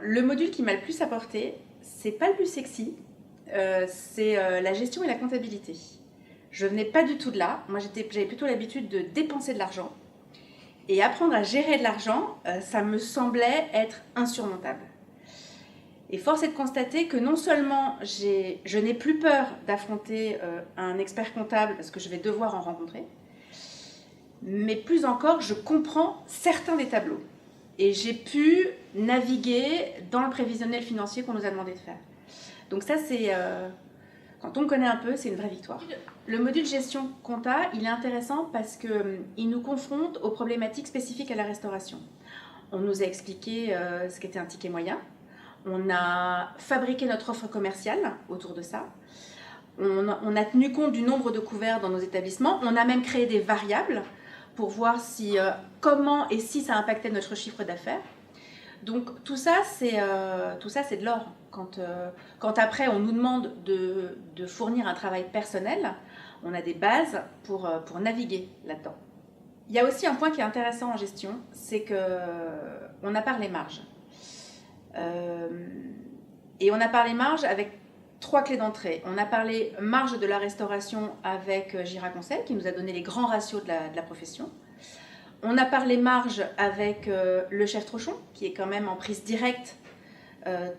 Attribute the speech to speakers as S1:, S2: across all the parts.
S1: Le module qui m'a le plus apporté, c'est pas le plus sexy, c'est la gestion et la comptabilité. Je venais pas du tout de là. Moi, j'avais plutôt l'habitude de dépenser de l'argent. Et apprendre à gérer de l'argent, ça me semblait être insurmontable. Et force est de constater que non seulement je n'ai plus peur d'affronter un expert comptable parce que je vais devoir en rencontrer, mais plus encore, je comprends certains des tableaux. Et j'ai pu naviguer dans le prévisionnel financier qu'on nous a demandé de faire. Donc ça, c'est quand on connaît un peu, c'est une vraie victoire. Le module gestion compta, il est intéressant parce qu'il nous confronte aux problématiques spécifiques à la restauration. On nous a expliqué ce qu'était un ticket moyen. On a fabriqué notre offre commerciale autour de ça. On a tenu compte du nombre de couverts dans nos établissements. On a même créé des variables pour voir comment et si ça impactait notre chiffre d'affaires. Donc tout ça, c'est de l'or. Quand après on nous demande de fournir un travail personnel, on a des bases pour naviguer là-dedans. Il y a aussi un point qui est intéressant en gestion, c'est qu'on a parlé marge. Et on a parlé marge avec 3 clés d'entrée. On a parlé marge de la restauration avec Gira Conseil, qui nous a donné les grands ratios de la profession. On a parlé marge avec le chef Trochon, qui est quand même en prise directe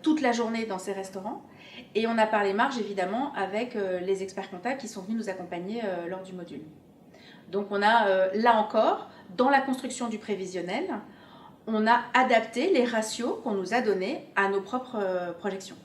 S1: toute la journée dans ses restaurants. Et on a parlé marge, évidemment, avec les experts comptables qui sont venus nous accompagner lors du module. Donc on a, là encore, dans la construction du prévisionnel, on a adapté les ratios qu'on nous a donnés à nos propres projections.